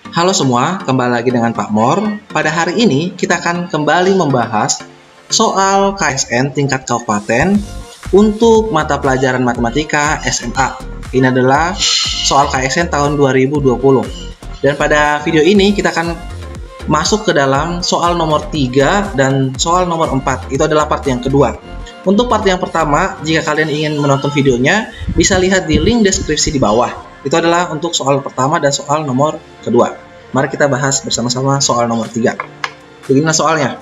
Halo semua, kembali lagi dengan Pak Mor. Pada hari ini kita akan kembali membahas soal KSN tingkat kabupaten untuk mata pelajaran matematika SMA. Ini adalah soal KSN tahun 2020. Dan pada video ini kita akan masuk ke dalam soal nomor 3 dan soal nomor 4. Itu adalah part yang kedua. Untuk part yang pertama, jika kalian ingin menonton videonya, bisa lihat di link deskripsi di bawah. Itu adalah untuk soal pertama dan soal nomor kedua. Mari kita bahas bersama-sama soal nomor 3. Beginilah soalnya.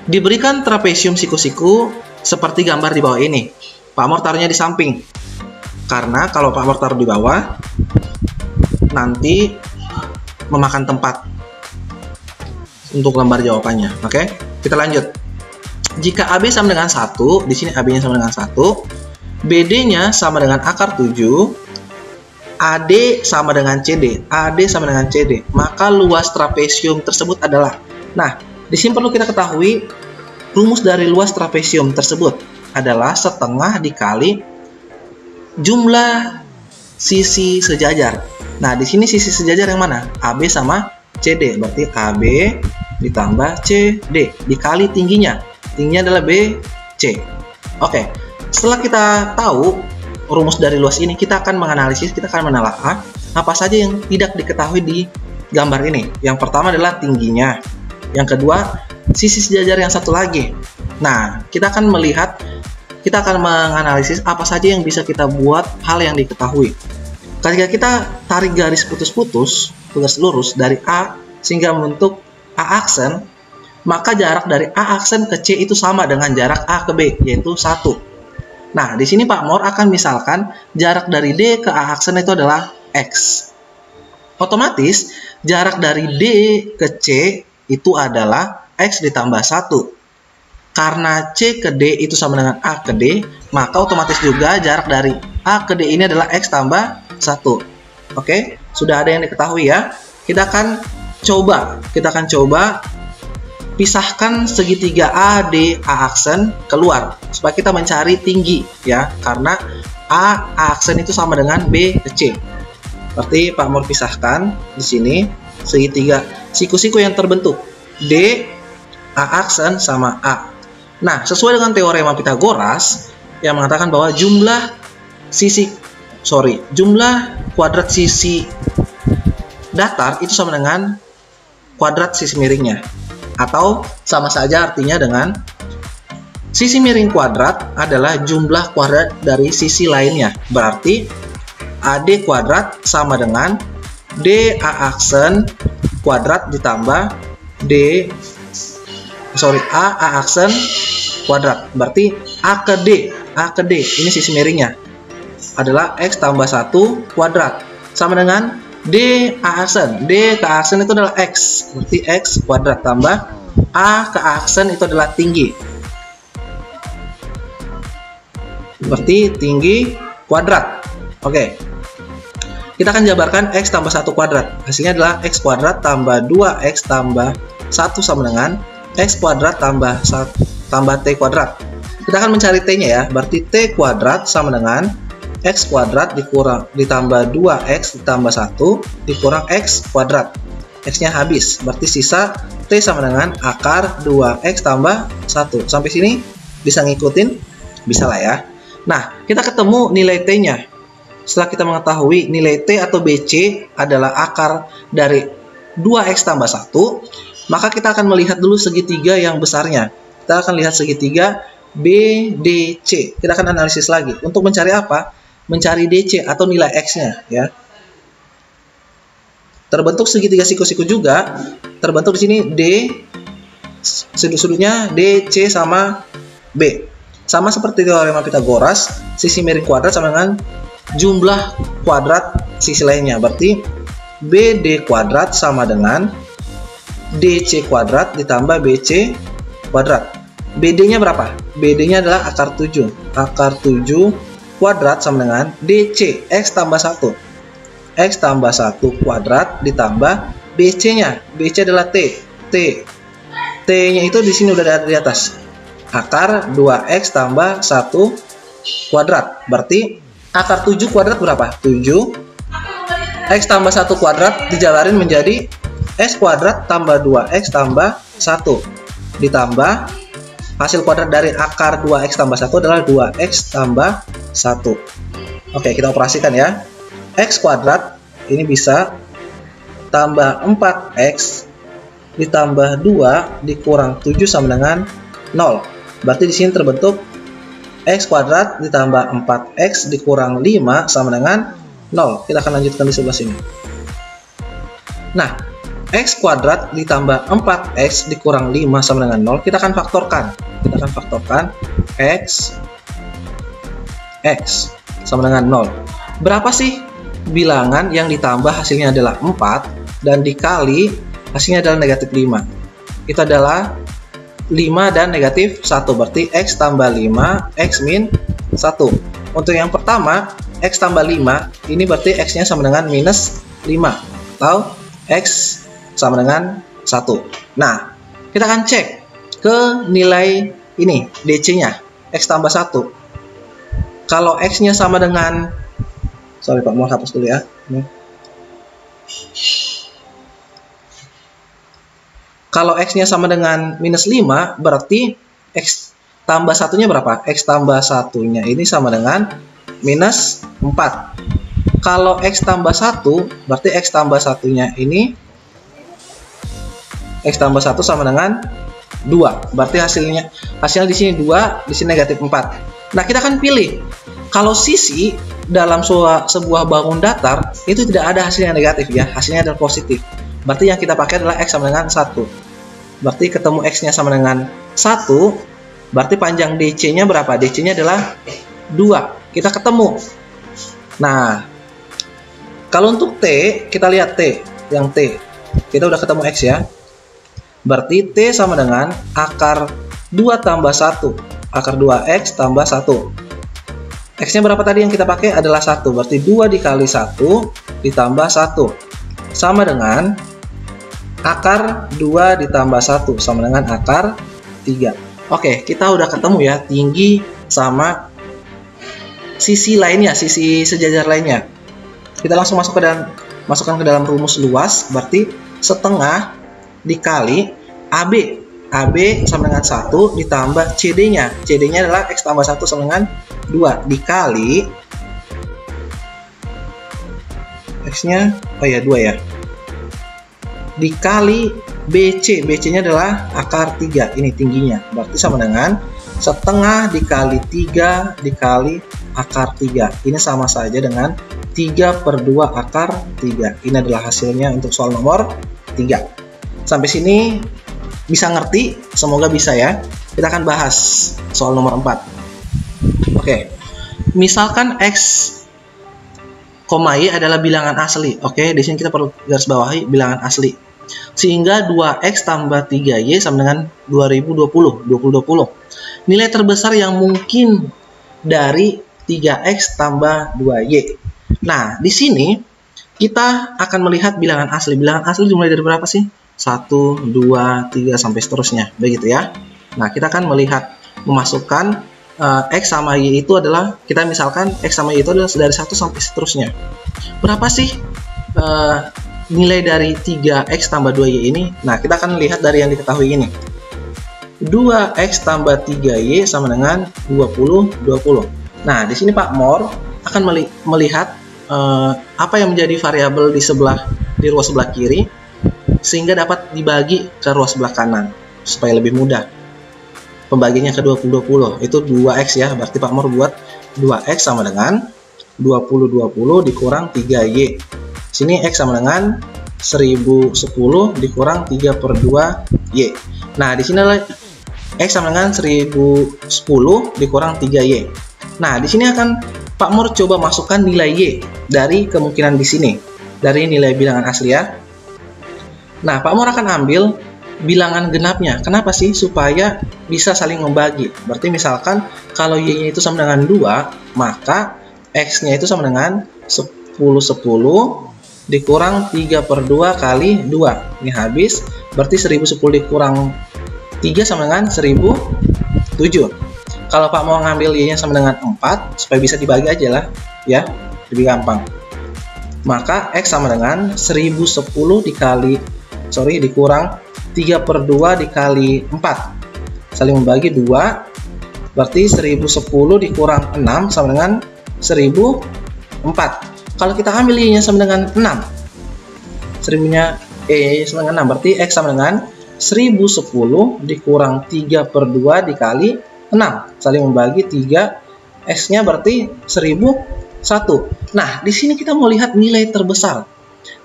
Diberikan trapesium siku-siku seperti gambar di bawah ini. Pak Mor taruhnya di samping. Karena kalau Pak Mor taruh di bawah, nanti memakan tempat untuk lembar jawabannya. Oke, kita lanjut. Jika AB sama dengan 1, di sini AB-nya sama dengan 1, BD-nya sama dengan akar 7, AD sama dengan CD, AD sama dengan CD, maka luas trapesium tersebut adalah. Nah, di sini perlu kita ketahui rumus dari luas trapesium tersebut adalah setengah dikali jumlah sisi sejajar. Nah, di sini sisi sejajar yang mana? AB sama CD, berarti AB ditambah CD dikali tingginya. Tingginya adalah BC. Oke, setelah kita tahu rumus dari luas ini, kita akan menganalisis, kita akan menelaah apa saja yang tidak diketahui di gambar ini. Yang pertama adalah tingginya. Yang kedua, sisi sejajar yang satu lagi. Nah, kita akan melihat, kita akan menganalisis apa saja yang bisa kita buat hal yang diketahui. Ketika kita tarik garis putus-putus, garis lurus dari A sehingga membentuk A aksen, maka jarak dari A aksen ke C itu sama dengan jarak A ke B, yaitu 1. Nah, di sini Pak Mor akan misalkan jarak dari D ke A aksen itu adalah X. Otomatis, jarak dari D ke C itu adalah X ditambah 1. Karena C ke D itu sama dengan A ke D, maka otomatis juga jarak dari A ke D ini adalah X tambah 1. Oke, sudah ada yang diketahui ya. Kita akan coba pisahkan segitiga AD A aksen keluar supaya kita mencari tinggi ya, karena A aksen itu sama dengan B ke C. Berarti Pak Mor pisahkan di sini segitiga siku-siku yang terbentuk D A aksen sama A. Nah, sesuai dengan teorema Pythagoras yang mengatakan bahwa jumlah kuadrat sisi datar itu sama dengan kuadrat sisi miringnya. Atau sama saja artinya dengan sisi miring kuadrat adalah jumlah kuadrat dari sisi lainnya. Berarti AD kuadrat sama dengan DA aksen kuadrat ditambah A aksen kuadrat. Berarti A ke D ini sisi miringnya adalah X tambah 1 kuadrat sama dengan D A aksen. D ke aksen itu adalah X, berarti X kuadrat tambah A ke aksen itu adalah tinggi, berarti tinggi kuadrat. Oke, kita akan jabarkan X tambah 1 kuadrat. Hasilnya adalah X kuadrat tambah 2X tambah 1 sama dengan X kuadrat tambah T kuadrat. Kita akan mencari T-nya ya, berarti T kuadrat sama dengan X kuadrat ditambah 2X ditambah 1 dikurang X kuadrat. X-nya habis, berarti sisa T sama dengan akar 2X tambah 1. Sampai sini bisa ngikutin? Bisa lah ya. Nah, kita ketemu nilai T-nya. Setelah kita mengetahui nilai T atau BC adalah akar dari 2X tambah 1, maka kita akan melihat dulu segitiga yang besarnya. Kita akan lihat segitiga BDC. Kita akan analisis lagi. Untuk mencari apa? Mencari DC atau nilai X-nya ya. Terbentuk segitiga siku-siku juga. Terbentuk di sini D, sudut-sudutnya DC sama B. Sama seperti teorema Pythagoras, sisi miring kuadrat sama dengan jumlah kuadrat sisi lainnya. Berarti BD kuadrat sama dengan DC kuadrat ditambah BC kuadrat. BD-nya berapa? BD-nya adalah akar 7. Akar 7 kuadrat sama dengan DC X tambah 1. X tambah 1 kuadrat ditambah BC-nya. BC adalah T. T-nya itu di sini udah ada di atas. Akar 2X tambah 1 kuadrat. Berarti akar 7 kuadrat berapa? 7. X tambah 1 kuadrat dijabarin menjadi X kuadrat tambah 2X tambah 1 ditambah hasil kuadrat dari akar 2X tambah 1 adalah 2X tambah 1. Oke, kita operasikan ya. X kuadrat ini bisa tambah 4X ditambah 2 dikurang 7 sama dengan 0. Berarti di sini terbentuk X kuadrat ditambah 4X dikurang 5 sama dengan 0. Kita akan lanjutkan di sebelah sini. Nah, X kuadrat ditambah 4X dikurang 5 sama dengan 0, kita akan faktorkan. X sama dengan 0. Berapa sih bilangan yang ditambah hasilnya adalah 4 dan dikali hasilnya adalah negatif 5? Itu adalah 5 dan negatif 1, berarti X tambah 5, X min 1. Untuk yang pertama, X tambah 5, ini berarti X-nya sama dengan minus 5, atau X sama dengan 1. Nah, kita akan cek ke nilai ini, DC-nya, X tambah 1. Kalau X-nya sama dengan, sorry Pak, mau hapus dulu ya. Kalau X-nya sama dengan minus 5, berarti X tambah 1-nya berapa? X tambah 1-nya ini sama dengan minus 4. Kalau X tambah 1, berarti X tambah 1-nya ini X tambah 1 sama dengan 2. Berarti hasilnya di sini 2, di sini negatif 4. Nah, kita akan pilih. Kalau sisi dalam sebuah bangun datar itu tidak ada hasilnya negatif ya, hasilnya adalah positif. Berarti yang kita pakai adalah X sama dengan 1. Berarti ketemu X-nya sama dengan 1, berarti panjang DC-nya berapa? DC-nya adalah 2. Kita ketemu. Nah, kalau untuk T, kita lihat T. Yang T, kita udah ketemu X ya. Berarti T sama dengan akar 2 tambah 1. Akar 2X tambah 1. X-nya berapa tadi yang kita pakai? Adalah 1. Berarti 2 dikali 1 ditambah 1. Sama dengan akar 2 ditambah 1. Sama dengan akar 3. Oke, kita udah ketemu ya tinggi sama sisi lainnya, sisi sejajar lainnya. Kita langsung masukkan ke dalam rumus luas. Berarti setengah dikali AB. AB sama dengan 1 ditambah CD-nya. CD-nya adalah X tambah 1 sama dengan 2 dikali X-nya, oh ya 2 ya, dikali BC. BC-nya adalah akar 3. Ini tingginya. Berarti sama dengan setengah dikali 3 dikali akar 3. Ini sama saja dengan 3/2 akar 3. Ini adalah hasilnya untuk soal nomor 3. Sampai sini bisa ngerti? Semoga bisa ya. Kita akan bahas soal nomor 4. Oke. Misalkan X, Y adalah bilangan asli. Oke, di sini kita perlu garis bawahi bilangan asli. Sehingga 2X tambah 3Y sama dengan 2020. Nilai terbesar yang mungkin dari 3X tambah 2Y. Nah, di sini kita akan melihat bilangan asli. Bilangan asli dimulai dari berapa sih? 1, 2, 3, sampai seterusnya. Begitu ya. Nah, kita akan memasukkan X sama Y itu adalah, kita misalkan X sama Y itu adalah dari 1 sampai seterusnya. Berapa sih nilai dari 3X tambah 2Y ini? Nah, kita akan lihat dari yang diketahui ini. 2X tambah 3Y sama dengan 20. Nah, di sini Pak Mor akan melihat apa yang menjadi variabel di ruas sebelah kiri, sehingga dapat dibagi ke ruas sebelah kanan supaya lebih mudah. Pembagiannya ke 20 itu 2X ya, berarti Pak Mor buat 2X sama dengan 20 dikurang 3Y. Sini X sama dengan 1010 dikurang 3/2Y. Nah, di sini adalah X sama dengan 1010 dikurang 3Y. Nah, di sini akan Pak Mor coba masukkan nilai Y dari kemungkinan di sini, dari nilai bilangan asli ya. Nah, Pak Mor akan ambil bilangan genapnya. Kenapa sih? Supaya bisa saling membagi. Berarti misalkan kalau Y-nya itu sama dengan 2, maka X-nya itu sama dengan 1010 dikurang 3/2 kali 2. Ini habis. Berarti 1010 dikurang 3 sama dengan 1007. Kalau Pak mau ngambil Y-nya sama dengan 4, supaya bisa dibagi aja lah, ya. Lebih gampang. Maka X sama dengan 1010 dikali dikurang 3/2 dikali 4. Saling membagi 2. Berarti 1010 dikurang 6 sama dengan 1004. Kalau kita ambil Y-nya sama dengan 6. 1000-nya sama dengan 6. Berarti X sama dengan 1010 dikurang 3/2 dikali 6. Saling membagi 3. X-nya berarti 1001. Nah, di sini kita mau lihat nilai terbesar.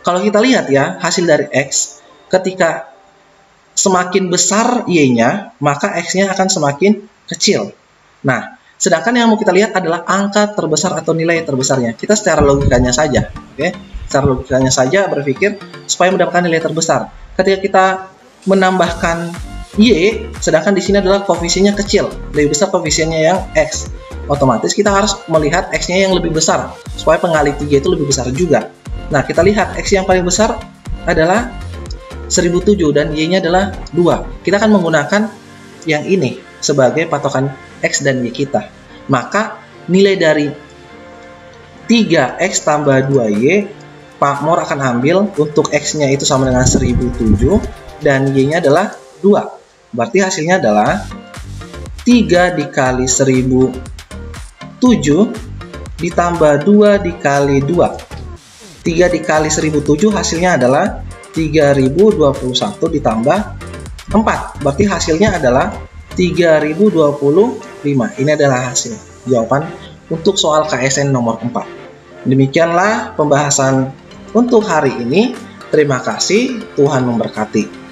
Kalau kita lihat ya, hasil dari X, ketika semakin besar Y-nya, maka X-nya akan semakin kecil. Nah, sedangkan yang mau kita lihat adalah angka terbesar atau nilai terbesarnya. Kita secara logikanya saja, oke? Secara logikanya saja berpikir supaya mendapatkan nilai terbesar. Ketika kita menambahkan Y, sedangkan di sini adalah koefisiennya kecil, lebih besar koefisiennya yang X. Otomatis kita harus melihat X-nya yang lebih besar, supaya pengali 3 itu lebih besar juga. Nah, kita lihat X yang paling besar adalah 1007 dan Y-nya adalah 2. Kita akan menggunakan yang ini sebagai patokan X dan Y kita. Maka nilai dari 3X tambah 2Y, Pak Mor akan ambil untuk X-nya itu sama dengan 1007 dan Y-nya adalah 2. Berarti hasilnya adalah 3 dikali 1007 ditambah 2 dikali 2. 3 dikali 1007 hasilnya adalah 3021 ditambah 4. Berarti hasilnya adalah 3025. Ini adalah hasil jawaban untuk soal KSN nomor 4. Demikianlah pembahasan untuk hari ini. Terima kasih, Tuhan memberkati.